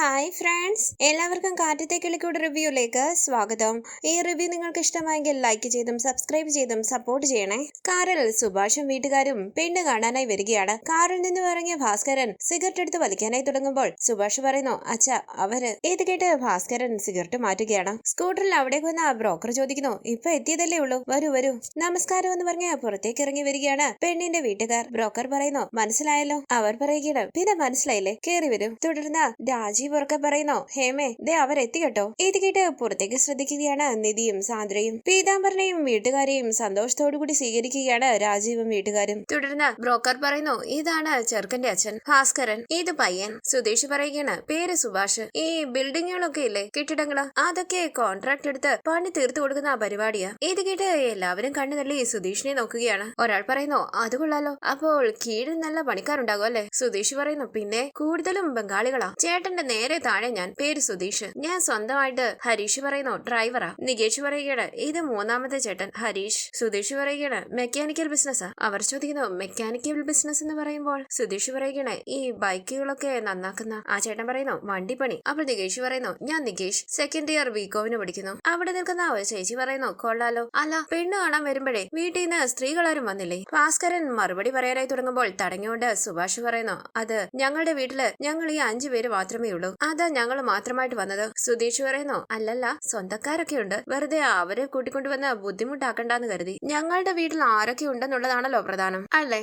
Hi friends, എല്ലാവർക്കും കാറ്റത്തെ കിളിക്കൂട് റിവ്യൂയിലേക്ക് സ്വാഗതം. ഈ റിവ്യൂ നിങ്ങൾക്ക് ഇഷ്ടമായെങ്കിൽ ലൈക്ക് ചെയ്തും സബ്സ്ക്രൈബ് ചെയ്തും സപ്പോർട്ട് ചെയ്യണേ. കാറിൽ സുഭാഷും വീട്ടുകാരും പെണ്ണ് കാണാനായി വരികയാണ്. കാറിൽ നിന്ന് ഇറങ്ങിയ ഭാസ്കരൻ സിഗരറ്റ് എടുത്ത് വലിക്കാനായി തുടങ്ങുമ്പോൾ സുഭാഷ് പറയുന്നു, അച്ഛ അവര്. ഇത് കേട്ട് ഭാസ്കരൻ സിഗരറ്റ് മാറ്റുകയാണ്. സ്കൂട്ടറിൽ അവിടേക്ക് വന്ന ബ്രോക്കർ ചോദിക്കുന്നു, ഇപ്പൊ എത്തിയതല്ലേ ഉള്ളൂ, വരൂ വരൂ. നമസ്കാരം എന്ന് പറഞ്ഞ് പുറത്തേക്ക് ഇറങ്ങി വരികയാണ് പെണ്ണിന്റെ വീട്ടുകാർ. ബ്രോക്കർ പറയുന്നു, മനസ്സിലായല്ലോ. അവർ പറയുകയാണ്, പിന്നെ മനസ്സിലായില്ലേ, കേറി വരും. തുടർന്ന് രാജീവ് ഉറക്കെ പറയുന്നു, ഹേമേ ദേ അവരെത്തി കേട്ടോ. ഇത് കേട്ട് പുറത്തേക്ക് ശ്രദ്ധിക്കുകയാണ് നിധിയും സാന്ദ്രയും. പീതാംബരനെയും വീട്ടുകാരെയും സന്തോഷത്തോടുകൂടി സ്വീകരിക്കുകയാണ് രാജീവും വീട്ടുകാരും. തുടർന്ന് ബ്രോക്കർ പറയുന്നു, ഇതാണ് ചെറുക്കന്റെ അച്ഛൻ ഭാസ്കരൻ, ഇത് പയ്യൻ. സുധീഷ് പറയുകയാണ്, പേര് സുഭാഷ്. ഈ ബിൽഡിങ്ങുകളൊക്കെ ഇല്ലേ, കെട്ടിടങ്ങള്, അതൊക്കെ കോൺട്രാക്ട് എടുത്ത് പണി തീർത്തു കൊടുക്കുന്ന പരിപാടിയാ. ഇത് കേട്ട് എല്ലാവരും കണ്ണു തള്ളി സുധീഷിനെ നോക്കുകയാണ്. ഒരാൾ പറയുന്നു, അത് കൊള്ളാലോ, അപ്പോൾ കീഴിൽ നല്ല പണിക്കാരുണ്ടാകും അല്ലെ? സുധീഷ് പറയുന്നു, പിന്നെ കൂടുതലും ബംഗാളികളാ. ചേട്ടന്റെ നേരെ താഴെ ഞാൻ, പേര് സുധീഷ്. ഞാൻ സ്വന്തമായിട്ട്. ഹരീഷ് പറയുന്നു, ഡ്രൈവറാ. നികേഷ് പറയുകയാണ്, ഇത് മൂന്നാമത്തെ ചേട്ടൻ ഹരീഷ്. സുധീഷ് പറയുകയാണ്, മെക്കാനിക്കൽ ബിസിനസ്സാ. അവർ ചോദിക്കുന്നു, മെക്കാനിക്കൽ ബിസിനസ് എന്ന് പറയുമ്പോൾ? സുധീഷ് പറയുകയാണ്, ഈ ബൈക്കുകളൊക്കെ നന്നാക്കുന്ന ആ ചേട്ടൻ പറയുന്നു, വണ്ടിപ്പണി. അപ്പോൾ നികേഷ് പറയുന്നു, ഞാൻ നികേഷ്, സെക്കൻഡ് ഇയർ ബികോമിന് പഠിക്കുന്നു. അവിടെ നിൽക്കുന്ന ഒരു ചേച്ചി പറയുന്നു, കൊള്ളാലോ. അല്ല, പെണ്ണ് കാണാൻ വരുമ്പോഴേ വീട്ടിൽ നിന്ന് സ്ത്രീകളാരും വന്നില്ലേ? ഭാസ്കരൻ മറുപടി പറയാനായി തുടങ്ങുമ്പോൾ തടഞ്ഞുകൊണ്ട് സുഭാഷ് പറയുന്നു, അത് ഞങ്ങളുടെ വീട്ടില് ഞങ്ങൾ ഈ 5 പേര് മാത്രമേ ഉള്ളൂ, അതാ ഞങ്ങൾ മാത്രമായിട്ട് വന്നത്. സുധീഷ് പറയുന്നു, അല്ലല്ല, സ്വന്തക്കാരൊക്കെ ഉണ്ട്, വെറുതെ അവരെ കൂട്ടിക്കൊണ്ടുവന്ന് ബുദ്ധിമുട്ടാക്കണ്ടെന്ന് കരുതി. ഞങ്ങളുടെ വീട്ടിൽ ആരൊക്കെ ഉണ്ടെന്നുള്ളതാണല്ലോ പ്രധാനം അല്ലേ?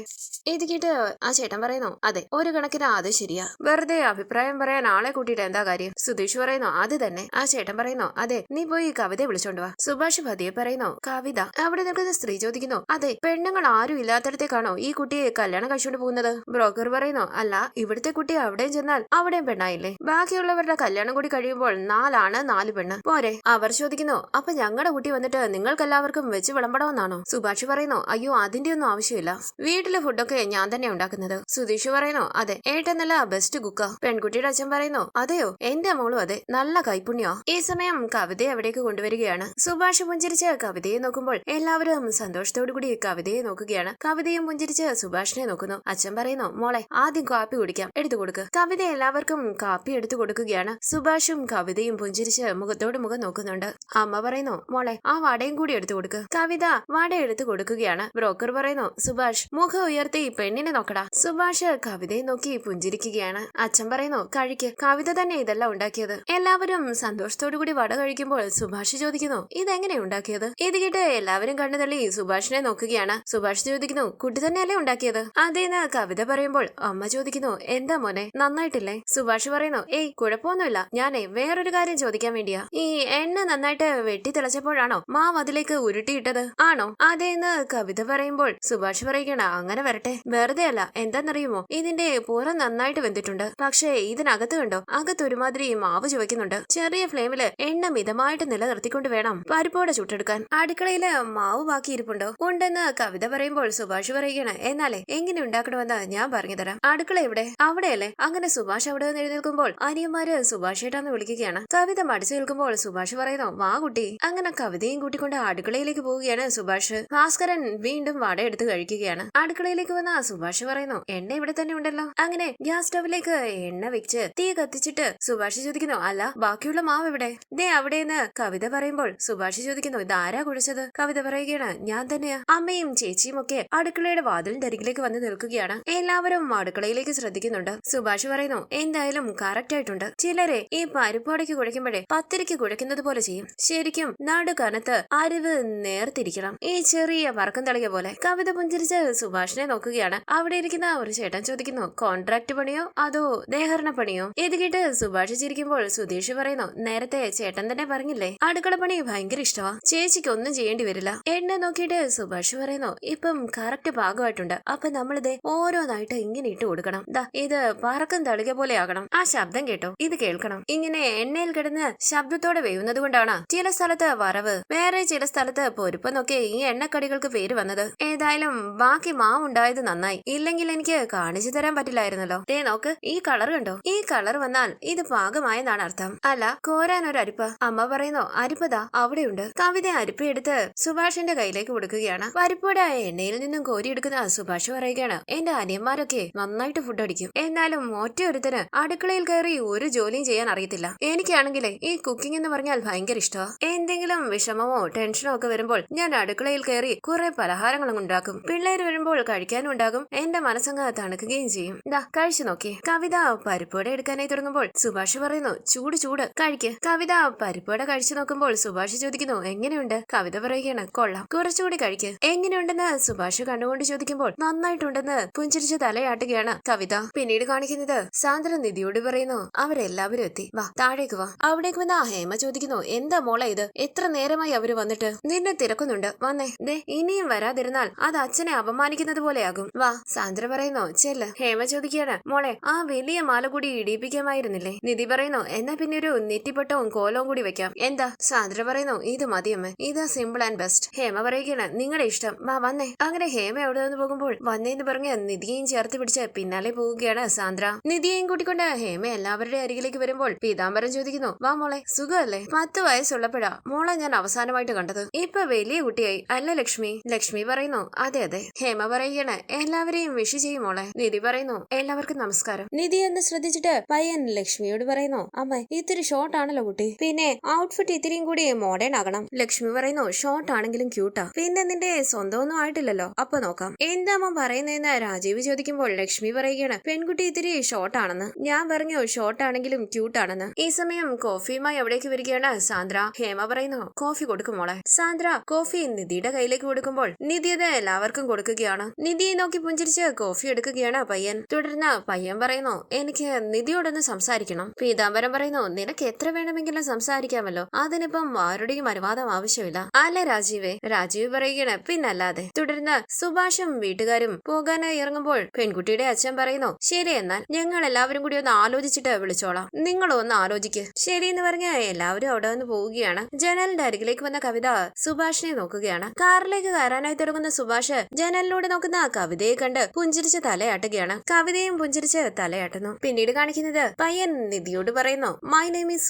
ഇത് കേട്ട് ആ ചേട്ടൻ പറയുന്നു, അതെ, ഒരു കണക്കിന് അത് ശരിയാ, വെറുതെ അഭിപ്രായം പറയാൻ ആളെ കൂട്ടിയിട്ട് എന്താ കാര്യം? സുധീഷ് പറയുന്നു, അത് തന്നെ. ആ ചേട്ടൻ പറയുന്നു, അതെ, നീ പോയി കവിതയെ വിളിച്ചോണ്ട് വാ. സുഭാഷ് പതിയെ പറയുന്നു, കവിത? അവിടെ നിൽക്കുന്ന സ്ത്രീ ചോദിക്കുന്നു, അതെ, പെണ്ണുങ്ങൾ ആരും ഇല്ലാത്തടത്തേക്കാണോ ഈ കുട്ടിയെ കല്യാണം കഴിച്ചുകൊണ്ട് പോകുന്നത്? ബ്രോക്കർ പറയുന്നു, അല്ല, ഇവിടുത്തെ കുട്ടി അവിടെയും ചെന്നാൽ അവിടെയും പെണ്ണായില്ലേ? ബാക്കിയുള്ളവരുടെ കല്യാണം കൂടി കഴിയുമ്പോൾ 4 ആണ് 4 പെണ്ണ് പോരെ? അവർ ചോദിക്കുന്നു, അപ്പൊ ഞങ്ങളുടെ കുട്ടി വന്നിട്ട് നിങ്ങൾക്കെല്ലാവർക്കും വെച്ച് വിളമ്പണമെന്നാണോ? സുഭാഷ് പറയുന്നു, അയ്യോ, അതിന്റെ ഒന്നും ആവശ്യമില്ല, വീട്ടിലെ ഫുഡൊക്കെ ഞാൻ തന്നെ ഉണ്ടാക്കുന്നത്. സുധീഷ് പറയുന്നു, അതെ, ഏട്ടൻ നല്ല ബെസ്റ്റ് കുക്കാ. പെൺകുട്ടിയുടെ അച്ഛൻ പറയുന്നു, അതെയോ, എന്റെ മോളും അതെ, നല്ല കൈപുണ്യോ. ഈ സമയം കവിതയെ അവിടേക്ക് കൊണ്ടുവരികയാണ്. സുഭാഷ് പുഞ്ചിരിച്ച് കവിതയെ നോക്കുമ്പോൾ എല്ലാവരും സന്തോഷത്തോടു കൂടി കവിതയെ നോക്കുകയാണ്. കവിതയും പുഞ്ചിരിച്ച് സുഭാഷിനെ നോക്കുന്നു. അച്ഛൻ പറയുന്നു, മോളെ ആദ്യം കാപ്പി കുടിക്കാം, എടുത്തു കൊടുക്ക്. കവിത എല്ലാവർക്കും കാപ്പി എടുത്തു കൊടുക്കുകയാണ്. സുഭാഷും കവിതയും പുഞ്ചിരിച്ച് മുഖത്തോട് മുഖം നോക്കുന്നുണ്ട്. അമ്മ പറയുന്നു, മോളെ ആ വടയും കൂടി എടുത്തു കൊടുക്ക്. കവിത വട എടുത്തു കൊടുക്കുകയാണ്. ബ്രോക്കർ പറയുന്നു, സുഭാഷ് മുഖം ഉയർത്തി പെണ്ണിനെ നോക്കടാ. സുഭാഷ് കവിതയെ നോക്കി പുഞ്ചിരിക്കുകയാണ്. അച്ഛൻ പറയുന്നു, കഴിക്ക്, കവിത തന്നെ ഇതെല്ലാം ഉണ്ടാക്കിയത്. എല്ലാവരും സന്തോഷത്തോടു കൂടി വട കഴിക്കുമ്പോൾ സുഭാഷ് ചോദിക്കുന്നു, ഇതെങ്ങനെ ഉണ്ടാക്കിയത്? ഇത് കേട്ട് എല്ലാവരും കണ്ണു തള്ളി സുഭാഷിനെ നോക്കുകയാണ്. സുഭാഷ് ചോദിക്കുന്നു, കുട്ടി തന്നെയല്ലേ ഉണ്ടാക്കിയത്? അതേന്ന് കവിത പറയുമ്പോൾ അമ്മ ചോദിക്കുന്നു, എന്താ മോനെ, നന്നായിട്ടില്ലേ? സുഭാഷ് പറയുന്നു, ഏയ് കുഴപ്പമൊന്നുമില്ല, ഞാനേ വേറൊരു കാര്യം ചോദിക്കാൻ വേണ്ടിയാ. ഈ എണ്ണ നന്നായിട്ട് വെട്ടി തിളച്ചപ്പോഴാണോ മാവ് അതിലേക്ക് ഉരുട്ടിയിട്ടത്? ആണോ? അതേന്ന് കവിത പറയുമ്പോൾ സുഭാഷ് പറയുകയാണ്, അങ്ങനെ വരട്ടെ, വെറുതെ അല്ല. എന്താന്നറിയുമോ, ഇതിന്റെ പുറം നന്നായിട്ട് വെന്തിട്ടുണ്ട്, പക്ഷേ ഇതിനകത്ത് കണ്ടോ, അകത്ത് ഒരുമാതിരി മാവ് ചുവയ്ക്കുന്നുണ്ട്. ചെറിയ ഫ്ലെയിമില് എണ്ണ മിതമായിട്ട് നിലനിർത്തിക്കൊണ്ട് വേണം പരിപ്പോടെ ചുട്ടെടുക്കാൻ. അടുക്കളയില് മാവ് ബാക്കി ഇരിപ്പുണ്ടോ? ഉണ്ടെന്ന് കവിത പറയുമ്പോൾ സുഭാഷ് പറയുകയാണ്, എന്നാലേ എങ്ങനെ ഉണ്ടാക്കണമെന്ന് ഞാൻ പറഞ്ഞുതരാം. അടുക്കള എവിടെ? അവിടെയല്ലേ? അങ്ങനെ സുഭാഷ് അവിടെ നിന്ന് എഴുന്നേൽക്കുമ്പോൾ അനിയന്മാര് സുഭാഷ് ഏട്ടാന്ന് വിളിക്കുകയാണ്. കവിത മടിച്ചു നിൽക്കുമ്പോൾ സുഭാഷ് പറയുന്നു, വാ കുട്ടി. അങ്ങനെ കവിതയും കൂട്ടിക്കൊണ്ട് അടുക്കളയിലേക്ക് പോവുകയാണ് സുഭാഷ്. ഭാസ്കരൻ വീണ്ടും വട എടുത്ത് കഴിക്കുകയാണ്. അടുക്കളയിലേക്ക് വന്ന സുഭാഷ് പറയുന്നു, എണ്ണ ഇവിടെ തന്നെ ഉണ്ടല്ലോ. അങ്ങനെ ഗ്യാസ് സ്റ്റവിലേക്ക് എണ്ണ വെച്ച് തീ കത്തിച്ചിട്ട് സുഭാഷ് ചോദിക്കുന്നു, അല്ല, ബാക്കിയുള്ള മാവ് എവിടെ? ദേ അവിടെന്ന് കവിത പറയുമ്പോൾ സുഭാഷ് ചോദിക്കുന്നു, ഇതാരാ കുഴിച്ചത്? കവിത പറയുകയാണ്, ഞാൻ തന്നെയാ. അമ്മയും ചേച്ചിയും ഒക്കെ അടുക്കളയുടെ വാതിലിന്റെ അരികിലേക്ക് വന്ന് നിൽക്കുകയാണ്. എല്ലാവരും അടുക്കളയിലേക്ക് ശ്രദ്ധിക്കുന്നുണ്ട്. സുഭാഷ് പറയുന്നു, എന്തായാലും കറക്റ്റ് ആയിട്ടുണ്ട്. ചിലരെ ഈ പരിപ്പോടയ്ക്ക് കുഴയ്ക്കുമ്പോഴേ പത്തിരിക്ക് കുഴയ്ക്കുന്നത് പോലെ ചെയ്യും. ശരിക്കും നടു കനത്ത് അരിവ് നേർത്തിരിക്കണം, ഈ ചെറിയ വറക്കം തളിക പോലെ. കവിത പുഞ്ചിരിച്ച് സുഭാഷിനെ നോക്കുകയാണ്. അവിടെ ഇരിക്കുന്ന ഒരു ചേട്ടൻ ചോദിക്കുന്നു, കോൺട്രാക്ട് പണിയോ അതോ ദേഹരണ പണിയോ? ഇത് കേട്ട് സുഭാഷ് ചിരിക്കുമ്പോൾ സുധീഷ് പറയുന്നു, നേരത്തെ ചേട്ടൻ തന്നെ പറഞ്ഞില്ലേ, അടുക്കള പണി ഭയങ്കര ഇഷ്ടമാ, ചേച്ചിക്ക് ഒന്നും ചെയ്യേണ്ടി വരില്ല. എണ്ണ നോക്കിയിട്ട് സുഭാഷ് പറയുന്നു, ഇപ്പം കറക്റ്റ് പാകമായിട്ടുണ്ട്. അപ്പൊ നമ്മളിത് ഓരോന്നായിട്ട് ഇങ്ങനെ ഇട്ട് കൊടുക്കണം. ദാ ഇത് പറക്കം തളിക പോലെ ആകണം. ആ ശബ്ദം കേട്ടോ, ഇത് കേൾക്കണം. ഇങ്ങനെ എണ്ണയിൽ കിടന്ന് ശബ്ദത്തോടെ വേവുന്നത് കൊണ്ടാണ് ചില സ്ഥലത്ത് വറവ്, വേറെ ചില സ്ഥലത്ത് പൊരുപ്പെന്നൊക്കെ ഈ എണ്ണക്കടികൾക്ക് പേര് വന്നത്. ഏതായാലും ബാക്കി മാവുണ്ടായത് നന്നായി, ഇല്ലെങ്കിൽ എനിക്ക് കാണിച്ചു തരാൻ പറ്റില്ലായിരുന്നല്ലോ. ദേ നോക്ക്, ഈ കളർ കണ്ടോ? ഈ കളർ വന്നാൽ ഇത് പാകമായെന്നാണ് അർത്ഥം. അല്ല, കോരാൻ ഒരു അരിപ്പ? അമ്മ പറയുന്നു, അരിപ്പതാ അവിടെയുണ്ട്. കവിത അരിപ്പ എടുത്ത് സുഭാഷിന്റെ കയ്യിലേക്ക് കൊടുക്കുകയാണ്. പരിപ്പോടെ എണ്ണയിൽ നിന്നും കോരിയെടുക്കുന്ന സുഭാഷ് പറയുകയാണ്, എന്റെ അനിയന്മാരൊക്കെ നന്നായിട്ട് ഫുഡ് അടിക്കും, എന്നാലും ഒറ്റ ഒരുത്തന് അടുക്കളയിൽ കയറി വേറെ ഒരു ജോലിയും ചെയ്യാൻ അറിയത്തില്ല. എനിക്കാണെങ്കിലേ ഈ കുക്കിംഗ് എന്ന് പറഞ്ഞാൽ ഭയങ്കര ഇഷ്ടമാണ്. എന്തെങ്കിലും വിഷമമോ ടെൻഷനോ ഒക്കെ വരുമ്പോൾ ഞാൻ അടുക്കളയിൽ കയറി കുറെ പലഹാരങ്ങളും ഉണ്ടാക്കും. പിള്ളേര് വരുമ്പോൾ കഴിക്കാനും ഉണ്ടാകും. എന്റെ മനസ്സങ്ങ് തണുക്കുകയും ചെയ്യും. ദാ കഴിച്ചു നോക്കി. കവിത പരിപ്പോടെ എടുക്കാനായി തുടങ്ങുമ്പോൾ സുഭാഷ് പറയുന്നു, ചൂട് ചൂട് കഴിക്ക്. കവിത പരിപ്പോടെ കഴിച്ചു നോക്കുമ്പോൾ സുഭാഷ് ചോദിക്കുന്നു, എങ്ങനെയുണ്ട്? കവിത പറയുകയാണ്, കൊള്ളാം, കുറച്ചുകൂടി കഴിക്ക്. എങ്ങനെയുണ്ടെന്ന് സുഭാഷ് കണ്ണുകൊണ്ട് ചോദിക്കുമ്പോൾ നന്നായിട്ടുണ്ടെന്ന് പുഞ്ചിരിച്ച് തലയാട്ടുകയാണ് കവിത. പിന്നീട് കാണിക്കുന്നത് സാന്ദ്ര നിധിയോട് പറയുന്നു, അവരെല്ലാവരും എത്തി, വാ താഴേക്ക് വാ. അവിടേക്ക് വന്ന ഹേമ ചോദിക്കുന്നു, എന്താ മോളെ ഇത്? എത്ര നേരമായി അവര് വന്നിട്ട്? നിന്നെ തിരക്കുന്നുണ്ട്, വന്നേ. ദേ ഇനിയും വരാതിരുന്നാൽ അത് അച്ഛനെ അപമാനിക്കുന്നത് പോലെയാകും. വാ. സാന്ദ്ര പറയുന്നു, ചെല്ല്. ഹേമ ചോദിക്കുകയാണ്, മോളെ ആ വലിയ മാല കൂടി ഇടിയിപ്പിക്കാമായിരുന്നില്ലേ? നിധി പറയുന്നു, എന്നാ പിന്നെ ഒരു നെറ്റിപ്പട്ടവും കോലവും കൂടി വെക്കാം. എന്താ? സാന്ദ്ര പറയുന്നു, ഇത് മതിയമ്മ, ഇത് സിമ്പിൾ ആൻഡ് ബെസ്റ്റ്. ഹേമ പറയുകയാണ്, നിങ്ങളുടെ ഇഷ്ടം, വാ വന്നേ. അങ്ങനെ ഹേമ അവിടെ നിന്ന് പോകുമ്പോൾ വന്നേന്ന് പറഞ്ഞ് നിധിയെയും ചേർത്ത് പിടിച്ച് പിന്നാലെ പോവുകയാണ് സാന്ദ്ര. നിധിയെയും കൂട്ടിക്കൊണ്ട് ഹേമ എല്ലാവരുടെ അരികിലേക്ക് വരുമ്പോൾ പീതാംബരൻ ചോദിക്കുന്നു, വാ മോളെ, സുഖമല്ലേ? 10 വയസ്സുള്ളപ്പോഴാ മോളെ ഞാൻ അവസാനമായിട്ട് കണ്ടത്. ഇപ്പൊ വലിയ കുട്ടിയായി അല്ലേ ലക്ഷ്മി? ലക്ഷ്മി പറയുന്നു, അതെ അതെ. ഹേമ പറയുകയാണ്, എല്ലാവരെയും വിഷ് ചെയ്യും മോളെ. നിധി പറയുന്നു, എല്ലാവർക്കും നമസ്കാരം. നിധി എന്ന് ശ്രദ്ധിച്ചിട്ട് പയ്യൻ ലക്ഷ്മിയോട് പറയുന്നു, അമ്മ ഇത്തിരി ഷോർട്ട് ആണല്ലോ കുട്ടി, പിന്നെ ഔട്ട്ഫിറ്റ് ഇത്തിരിയും കൂടി മോഡേൺ ആകണം. ലക്ഷ്മി പറയുന്നു, ഷോർട്ട് ആണെങ്കിലും ക്യൂട്ടാ, പിന്നെ നിന്റെ സ്വന്തമൊന്നും ആയിട്ടില്ലല്ലോ, അപ്പൊ നോക്കാം. എന്താ അമ്മ പറയുന്നതെന്ന് രാജീവ് ചോദിക്കുമ്പോൾ ലക്ഷ്മി പറയുകയാണ്, പെൺകുട്ടി ഇത്തിരി ഷോർട്ട് ആണെന്ന്. ഞാൻ പറഞ്ഞു ഷോർട്ട് ആണെങ്കിലും ക്യൂട്ട് ആണെന്ന്. ഈ സമയം കോഫിയുമായി അവിടേക്ക് വരികയാണ് സാന്ദ്ര. ഹേമ പറയുന്നു, കോഫി കൊടുക്കും മോളെ. സാന്ദ്ര കോഫി നിധിയുടെ കയ്യിലേക്ക് കൊടുക്കുമ്പോൾ നിധി അത് എല്ലാവർക്കും കൊടുക്കുകയാണ്. നിധിയെ നോക്കി പുഞ്ചിരിച്ച് കോഫി എടുക്കുകയാണ് പയ്യൻ. തുടർന്ന് പയ്യൻ പറയുന്നു, എനിക്ക് നിധിയോടൊന്ന് സംസാരിക്കണം. പീതാംബരം പറയുന്നു, നിനക്ക് എത്ര വേണമെങ്കിലും സംസാരിക്കാമല്ലോ, അതിനിപ്പം ആരുടെയും അനുവാദം ആവശ്യമില്ല അല്ലേ രാജീവേ? രാജീവ് പറയുകയാണ്, പിന്നല്ലാതെ. തുടർന്ന് സുഭാഷും വീട്ടുകാരും പോകാനായി ഇറങ്ങുമ്പോൾ പെൺകുട്ടിയുടെ അച്ഛൻ പറയുന്നു, ശരി, എന്നാൽ ഞങ്ങൾ എല്ലാവരും കൂടി ഒന്ന് ആലോചിച്ചിട്ട് വിളിച്ചോളാം. നിങ്ങളും ഒന്ന് ആലോചിക്ക്. ശരിയെന്ന് പറഞ്ഞ് എല്ലാവരും അവിടെ നിന്ന് പോവുകയാണ്. ജനലിന്റെ അരികിലേക്ക് വന്ന കവിത സുഭാഷിനെ നോക്കുകയാണ്. കാറിലേക്ക് കയറാനായി തുടങ്ങുന്ന സുഭാഷ് ജനലിലൂടെ നോക്കുന്ന കവിതയെ കണ്ട് പുഞ്ചിരിച്ച് തലയാട്ടുകയാണ്. കവിതയും പുഞ്ചിരിച്ച് തലയാട്ടുന്നു. പിന്നീട് കാണിക്കുന്നത് പയ്യൻ നിധിയോട് പറയുന്നു, മൈ നെയിം ഈസ്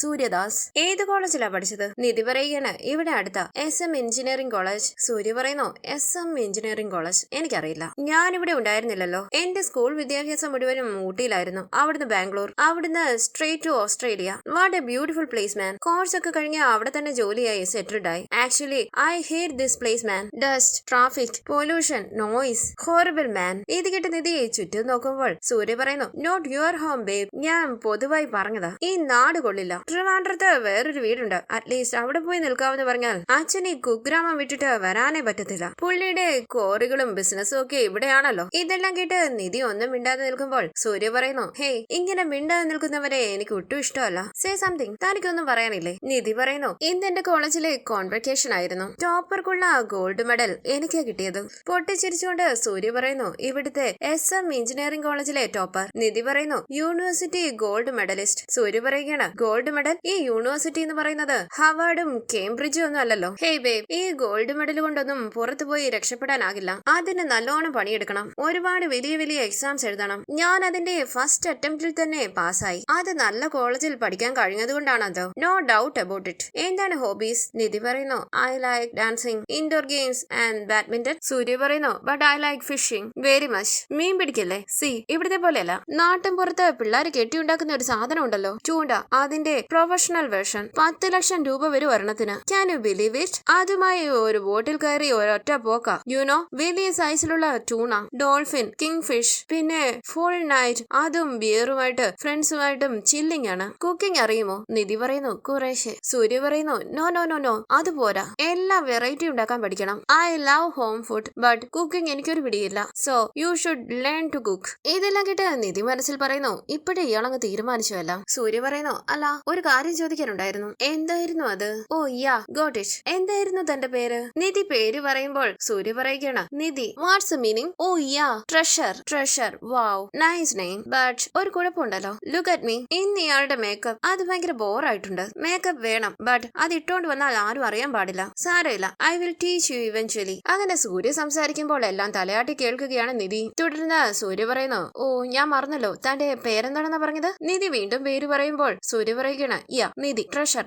സൂര്യദാസ്. ഏത് കോളേജിലാ പഠിച്ചത്? നിധി പറയുകയാണ്, ഇവിടെ അടുത്ത SM എഞ്ചിനീയറിംഗ് കോളേജ്. സൂര്യ പറയുന്നു, SM എഞ്ചിനീയറിംഗ് കോളേജ് എനിക്കറിയില്ല, ഞാനിവിടെ ഉണ്ടായിരുന്നില്ലല്ലോ. എന്റെ സ്കൂൾ വിദ്യാഭ്യാസം മുഴുവനും ഊട്ടിയിലായിരുന്നു, അവിടുന്ന് ബാംഗ്ലൂർ, അവിടുന്ന് straight to Australia. What a beautiful place man. Course ഒക്കെ കഴിഞ്ഞ് അവിടെ തന്നെ ജോലിയായി സെറ്റിൽഡ് ആയി. Actually I hate this place man. Dust, traffic, pollution, noise, horrible man. ഇത് കേട്ട് നിധി ചുറ്റും നോക്കുമ്പോൾ സൂര്യ പറയുന്നു, നോട്ട് യുവർ ഹോം ബേബ്, ഞാൻ പൊതുവായി പറഞ്ഞതാ, ഈ നാട് കൊള്ളില്ല. ട്രിവാൻഡ്രത്ത് വേറൊരു വീടുണ്ട്, അറ്റ്ലീസ്റ്റ് അവിടെ പോയി നിൽക്കാമെന്ന് പറഞ്ഞാൽ അച്ഛൻ ഈ കുഗ്രാമം വിട്ടിട്ട് വരാനേ പറ്റത്തില്ല. പുള്ളിയുടെ കോറികളും ബിസിനസ്സും ഒക്കെ ഇവിടെയാണല്ലോ. ഇതെല്ലാം കേട്ട് നിധി ഒന്നും മിണ്ടാതെ നിൽക്കുമ്പോൾ സൂര്യ പറയുന്നു, ഹേയ്, ഇങ്ങനെ മിണ്ടാതെ നിൽക്കുന്നവരെ എനിക്ക് ഒട്ടും ഇഷ്ടമല്ല. Say something. തനിക്കൊന്നും പറയാനില്ലേ? നിധി പറയുന്നു, ഇന്ന് എന്റെ കോളേജിലെ കോൺവെക്കേഷൻ ആയിരുന്നു, ടോപ്പർക്കുള്ള ഗോൾഡ് മെഡൽ എനിക്ക് കിട്ടിയത്. പൊട്ടിച്ചിരിച്ചുകൊണ്ട് സൂര്യ പറയുന്നു, ഇവിടുത്തെ SM എഞ്ചിനീയറിംഗ് കോളേജിലെ ടോപ്പർ. നിധി പറയുന്നു, യൂണിവേഴ്സിറ്റി ഗോൾഡ് മെഡലിസ്റ്റ്. സൂര്യ പറയുകയാണ്, ഗോൾഡ് മെഡൽ? ഈ യൂണിവേഴ്സിറ്റി എന്ന് പറയുന്നത് ഹാർവാർഡും കേംബ്രിഡ്ജും ഒന്നും അല്ലല്ലോ. ഹേയ് ബേബ്, ഈ ഗോൾഡ് മെഡൽ കൊണ്ടൊന്നും പുറത്തു പോയി രക്ഷപ്പെടാനാകില്ല. അതിന് നല്ലോണം പണിയെടുക്കണം, ഒരുപാട് വലിയ വലിയ എക്സാംസ് എഴുതണം. ഞാൻ അതിന്റെ ഫസ്റ്റ് അറ്റംപ്റ്റിൽ തന്നെ പാസ്സായി. അത് നല്ല കോളേജിൽ പഠിക്കാൻ കഴിഞ്ഞതുകൊണ്ടാണത്, നോ ഡൗട്ട് അബൌട്ട് ഇറ്റ്. എന്താണ് ഹോബീസ്? നിധി പറയുന്നു, I like dancing, indoor games and badminton. Surya പറയുന്നു, but I like fishing very much. മീൻ പിടിക്കല്ലേ? സി, ഇവിടുത്തെ പോലെയല്ല, നാട്ടിൻ പുറത്ത് പിള്ളേർ കെട്ടിയുണ്ടാക്കുന്ന ഒരു സാധനം ഉണ്ടല്ലോ, ചൂണ്ട, അതിന്റെ പ്രൊഫഷണൽ വേർഷൻ. 10 ലക്ഷം രൂപ വരും ഒരെണ്ണത്തിന്. Can you believe it? അതുമായി ഒരു ബോട്ടിൽ കയറി ഒരൊറ്റ പോക്ക. യുനോ, വലിയ സൈസിലുള്ള ടൂണ, ഡോൾഫിൻ, കിങ് ഫിഷ്, പിന്നെ ഫുൾ നൈറ്റ് അതും ബിയറുമായിട്ട് ഫ്രണ്ട്സുമായിട്ടും ചില്ലിംഗ് ആണ്. കുക്കിംഗ് അറിയുമോ? നിധി പറയുന്നു, കുറേശ്ശെ. സൂര്യ പറയുന്നു, നോ നോ നോ നോ, അത് പോരാ, എല്ലാം വെറൈറ്റി ഉണ്ടാക്കാൻ പഠിക്കണം. I love home food, but cooking എനിക്കൊരു പിടിയില്ല, so you should learn to cook. ഇതെല്ലാം കേട്ട് നിധി മനസ്സിൽ പറയുന്നു, ഇപ്പോഴേ ഇയാളങ്ങ് തീരുമാനിച്ചുവല്ല. സൂര്യ പറയുന്നു, അല്ല, ഒരു കാര്യം ചോദിക്കാനുണ്ടായിരുന്നു. എന്തായിരുന്നു അത്? Oh yeah, got it. എന്തായിരുന്നു തന്റെ പേര്? നിധി പേര് പറയുമ്പോൾ സൂര്യ പറയുകയാണ്, Nidhi. What's the meaning? Oh yeah, treasure. Wow, nice name. ബട്ട് ഒരു കുഴപ്പമുണ്ടല്ലോ. Look at me. ഇന്ന് ഇയാളുടെ മേക്കപ്പ് അത് ഭയങ്കര ബോറായിട്ടുണ്ട്. മേക്കപ്പ് വേണം, ബട്ട് അത് ഇട്ടോണ്ട് വന്നാൽ ആരും അറിയാൻ പാടില്ല. സാരമില്ല, I will teach you eventually. അങ്ങനെ സൂര്യ സംസാരിക്കുമ്പോൾ എല്ലാം തലയാട്ടി കേൾക്കുകയാണ് നിധി. തുടർന്ന് സൂര്യ പറയുന്നു, ഓ ഞാൻ മറന്നല്ലോ, തന്റെ പേരെന്താണെന്നാ പറഞ്ഞത്? നിധി വീണ്ടും പേര് പറയുമ്പോൾ സൂര്യ പറയുകയാണ്, yeah, Nidhi, treasure.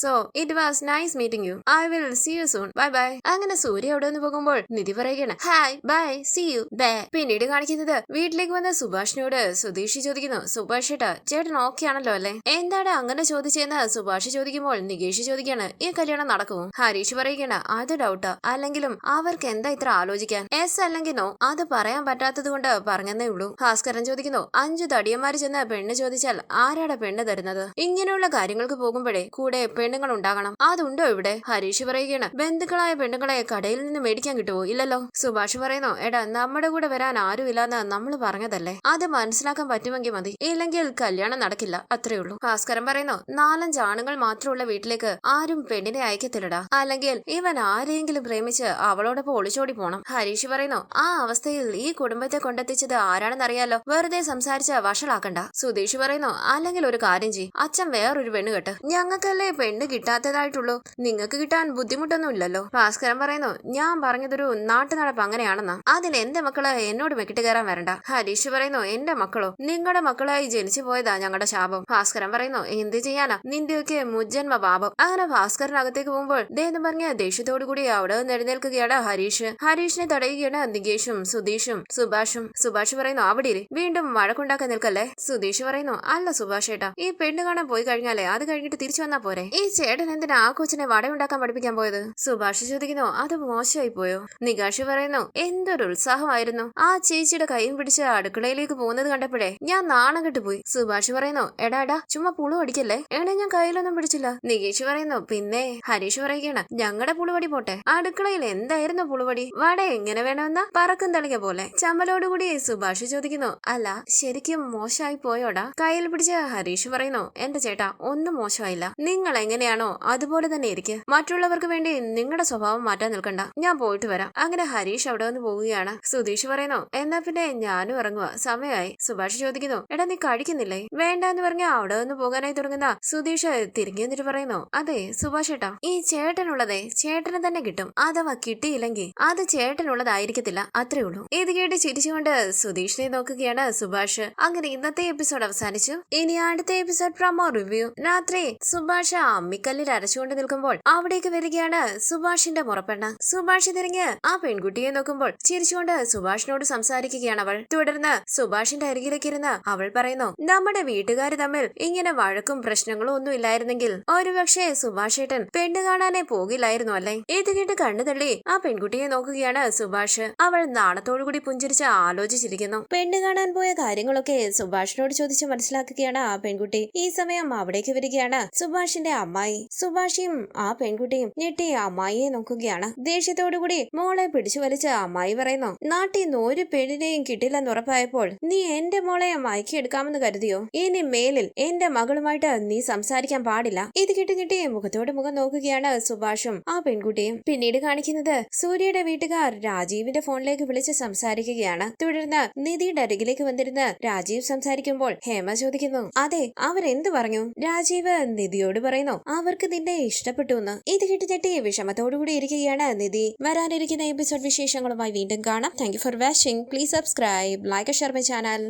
So it was nice meeting you. I will see you soon. Bye bye. അങ്ങനെ സൂര്യ അവിടെ നിന്ന് പോകുമ്പോൾ നിധി പറയുകയാണ്, hi, bye, see you, bye. പിന്നീട് കാണിക്കുന്നത് വീട്ടിലേക്ക് വന്ന സുഭാഷിനോട് സുധീഷ് ചോദിക്കുന്നു, സുഭാഷ് ചേട്ടൻ ഓക്കെ ആണല്ലോ അല്ലേ? എന്താണ് അങ്ങനെ ചോദിച്ചെന്ന് സുഭാഷ് ചോദിക്കുമ്പോൾ നികേഷ് ചോദിക്കാണ്, ഈ കല്യാണം നടക്കുമോ? ഹരീഷ് പറയുകയാണ്, അത് ഡൗട്ടാ. അല്ലെങ്കിലും അവർക്ക് എന്താ ഇത്ര ആലോചിക്കാൻ? എസ് അല്ലെങ്കിൽ നോ അത് പറയാൻ പറ്റാത്തത് കൊണ്ട് പറഞ്ഞെന്നേ ഉള്ളൂ. ഭാസ്കരൻ ചോദിക്കുന്നു, 5 തടിയന്മാര് ചെന്ന് പെണ്ണ് ചോദിച്ചാൽ ആരാടാ പെണ്ണ് തരുന്നത്? ഇങ്ങനെയുള്ള കാര്യങ്ങൾക്ക് പോകുമ്പോഴേ കൂടെ പെണ്ണുങ്ങൾ ഉണ്ടാകണം. അതുണ്ടോ ഇവിടെ? ഹരീഷ് പറയുകയാണ്, ബന്ധുക്കളായ പെണ്ണുങ്ങളെ കടയിൽ നിന്ന് മേടിക്കാൻ കിട്ടുമോ? ഇല്ലല്ലോ. സുഭാഷ് പറയുന്നു, എടാ നമ്മുടെ കൂടെ വരാൻ ആരുമില്ലാന്ന് നമ്മൾ പറഞ്ഞതല്ലേ, അത് മനസ്സിലാക്കാൻ പറ്റുമെങ്കിൽ മതി, ഇല്ലെങ്കിൽ കല്യാണം നടക്കില്ല, അത്രേ ഉള്ളൂ. ഭാസ്കരൻ പറയുന്നു, 4-5 ആണുങ്ങൾ മാത്രമുള്ള വീട്ടിലേക്ക് ആരും പെണ്ണിനെ അയക്കത്തില്ലടാ, അല്ലെങ്കിൽ ഇവൻ ആരെയെങ്കിലും പ്രേമിച്ച് അവളോടൊപ്പം ഒളിച്ചോടി പോണം. ഹരീഷ് പറയുന്നു, ആ അവസ്ഥയിൽ ഈ കുടുംബത്തെ കൊണ്ടെത്തിച്ചത് ആരാണെന്നറിയാലോ, വെറുതെ സംസാരിച്ച് വഷളാക്കണ്ട. സുധീഷ് പറയുന്നു, അല്ലെങ്കിൽ ഒരു കാര്യം ചെയ്യ്, അച്ഛൻ വേറൊരു പെണ്ണ് കെട്ട്, ഞങ്ങൾക്കല്ലേ പെണ്ണ് കിട്ടാത്തതായിട്ടുള്ളൂ, നിങ്ങൾക്ക് കിട്ടാൻ ബുദ്ധിമുട്ടൊന്നും ഇല്ലല്ലോ. ഭാസ്കരൻ പറയുന്നു, ഞാൻ പറഞ്ഞതൊരു നാട്ടു നടപ്പ് അങ്ങനെയാണെന്നാ, അതിന് എന്റെ മക്കള് എന്നോട് മെക്കിട്ട് കയറാൻ വരണ്ട. ഹരീഷ് പറയുന്നു, എന്റെ മക്കളോ? നിങ്ങളുടെ മക്കളായി ജനിച്ചു പോയതാ ഞങ്ങളുടെ ശാപം. ഭാസ്കരൻ പറയുന്നു, എന്ത് ചെയ്യാനാ, നിന്റെയൊക്കെ മുജ്ജന്മ പാപം. അങ്ങനെ ഭാസ്കരനകത്തേക്ക് പോകുമ്പോൾ ദേന്ന് പറഞ്ഞ ദേഷ്യത്തോടു കൂടി അവിടെ നിന്ന് എഴുന്നേൽക്കുകയാണ് ഹരീഷ്. ഹരീഷിനെ തടയുകയാണ് നികേഷും സുധീഷും സുഭാഷും. സുഭാഷ് പറയുന്നു, അവിടെ ഇരി, വീണ്ടും വഴക്കുണ്ടാക്കാൻ നിൽക്കല്ലേ. സുധീഷ് പറയുന്നു, അല്ല സുഭാഷ് ഏട്ടാ, ഈ പെണ്ണ് കാണാൻ പോയി കഴിഞ്ഞാലേ അത് കഴിഞ്ഞിട്ട് തിരിച്ചു വന്നാ പോരെ, ഈ ചേട്ടൻ എന്തിനാ ആ കൊച്ചിനെ വടയുണ്ടാക്കാൻ പഠിപ്പിക്കാൻ പോയത്? സുഭാഷ് ചോദിക്കുന്നു, അത് മോശമായി പോയോ? നികാഷ് പറയുന്നു, എന്തൊരു ഉത്സാഹമായിരുന്നു, ആ ചേച്ചിയുടെ കൈയും പിടിച്ച് അടുക്കളയിലേക്ക് പോകുന്നത് കണ്ടപ്പോഴേ ഞാൻ നാണം കെട്ടുപോയി. സുഭാഷ് പറയുന്നു, എടാ ചുമ്മാ പുളു അടിക്കല്ലേ, എടാ ഞാൻ കയ്യിലൊന്നും പിടിച്ചില്ല. നികേഷ് പറയുന്നു, പിന്നെ. ഹരീഷ് പറയുകയാണ്, ഞങ്ങളുടെ പുളുവടി പോട്ടെ, അടുക്കളയിൽ എന്തായിരുന്നു പുളുവടി? വട എങ്ങനെ വേണമെന്നാ? പറക്കും തളിക പോലെ. ചമ്മലോടുകൂടി സുഭാഷ് ചോദിക്കുന്നു, അല്ല ശരിക്കും മോശമായി പോയോടാ? കയ്യിൽ പിടിച്ച് ഹരീഷ് പറയുന്നു, എന്റെ ചേട്ടാ ഒന്നും മോശമായില്ല, നിങ്ങൾ എങ്ങനെയാണോ അതുപോലെ തന്നെ ഇരിക്കുക, മറ്റുള്ളവർക്ക് വേണ്ടി നിങ്ങളുടെ സ്വഭാവം മാറ്റാൻ നിൽക്കണ്ട, ഞാൻ പോയിട്ട് വരാം. അങ്ങനെ ഹരീഷ് അവിടെ വന്ന് പോവുകയാണ്. സുധീഷ് പറയുന്നു, എന്നാ പിന്നെ ഞാനും ഇറങ്ങുക, സമയമായി. സുഭാഷ് ചോദിക്കുന്നു, എടാ നീ കഴിക്കുന്നില്ലേ? വേണ്ടെന്ന് പറഞ്ഞ അവിടെ നിന്ന് പോകാനായി തുടങ്ങുന്ന സുധീഷ് തിരിഞ്ഞു എന്നിട്ട് പറയുന്നു, അതെ സുഭാഷ് ഏട്ടാ, ഈ ചേട്ടനുള്ളതേ ചേട്ടന് തന്നെ കിട്ടും, അഥവാ കിട്ടിയില്ലെങ്കിൽ അത് ചേട്ടനുള്ളതായിരിക്കത്തില്ല, അത്രേ ഉള്ളൂ. ഇത് കേട്ട് ചിരിച്ചുകൊണ്ട് സുധീഷിനെ നോക്കുകയാണ് സുഭാഷ്. അങ്ങനെ ഇന്നത്തെ എപ്പിസോഡ് അവസാനിച്ചു. ഇനി അടുത്ത എപ്പിസോഡ് പ്രൊമോ റിവ്യൂ. രാത്രി സുഭാഷ് അമ്മിക്കല്ലിൽ അരച്ചുകൊണ്ട് നിൽക്കുമ്പോൾ അവിടേക്ക് വരികയാണ് സുഭാഷിന്റെ മുറപ്പെണ്ണ്. സുഭാഷ് തിരിഞ്ഞ് ആ പെൺകുട്ടിയെ നോക്കുമ്പോൾ ചിരിച്ചുകൊണ്ട് സുഭാഷിനോട് സംസാരിക്കുകയാണ് അവൾ. തുടർന്ന് സുഭാഷിന്റെ അരികിലേക്ക് ഇരുന്ന് അവൾ പറയുന്നു, നമ്മുടെ വീട്ടുകാർ തമ്മിൽ ഇങ്ങനെ വഴക്കും പ്രശ്നങ്ങളും ഒന്നും ഇല്ലായിരുന്നെങ്കിൽ ഒരുപക്ഷെ സുഭാഷേട്ടൻ പെണ്ണ് കാണാനേ പോകില്ലായിരുന്നു അല്ലേ. ഇത് കേട്ട് കണ്ണു തള്ളി ആ പെൺകുട്ടിയെ നോക്കുകയാണ് സുഭാഷ്. അവൾ നാണത്തോടുകൂടി പുഞ്ചിരിച്ച് ആലോചിച്ചിരിക്കുന്നു. പെണ്ണ് കാണാൻ പോയ കാര്യങ്ങളൊക്കെ സുഭാഷിനോട് ചോദിച്ച് മനസ്സിലാക്കുകയാണ് ആ പെൺകുട്ടി. ഈ സമയം അവിടേക്ക് വരികയാണ് സുഭാഷിന്റെ അമ്മായി. സുഭാഷിയും ആ പെൺകുട്ടിയും ഞെട്ടി അമ്മായിയെ നോക്കുകയാണ്. ദേഷ്യത്തോടുകൂടി മോളെ പിടിച്ചു വലിച്ച് അമ്മായി പറയുന്നു, നാട്ടിൽ നിന്ന് ഒരു പെണ്ണിനെയും കിട്ടില്ലെന്ന് ഉറപ്പായപ്പോൾ നീ എന്റെ മോളെ മയക്കിയെടുക്കാമെന്ന് കരുതിയോ? ഇനി മേലിൽ എന്റെ മകളുമായിട്ട് നീ സംസാരിക്കാൻ പാടില്ല. ഇത് കിട്ടി മുഖത്തോട് മുഖം നോക്കുകയാണ് സുഭാഷും ആ പെൺകുട്ടിയും. പിന്നീട് കാണിക്കുന്നത് സൂര്യയുടെ വീട്ടുകാർ രാജീവിന്റെ ഫോണിലേക്ക് വിളിച്ച് സംസാരിക്കുകയാണ്. തുടർന്ന് നിധിയുടെ അരികിലേക്ക് വന്നിരുന്ന് രാജീവ് സംസാരിക്കുമ്പോൾ ഹേമ ചോദിക്കുന്നു, അതെ അവരെന്ത് പറഞ്ഞു? രാജീവ് നിധിയോട് പറയുന്നു, അവർക്ക് നിന്നെ ഇഷ്ടപ്പെട്ടു എന്ന്. ഇത് കിട്ടി വിഷമത്തോടുകൂടി ഇരിക്കുകയാണ് നിധി. വരാനിരിക്കുന്ന എപ്പിസോഡ് വിശേഷങ്ങളുമായി വീണ്ടും കാണാം. Thank you for watching. Please subscribe, like, share my channel.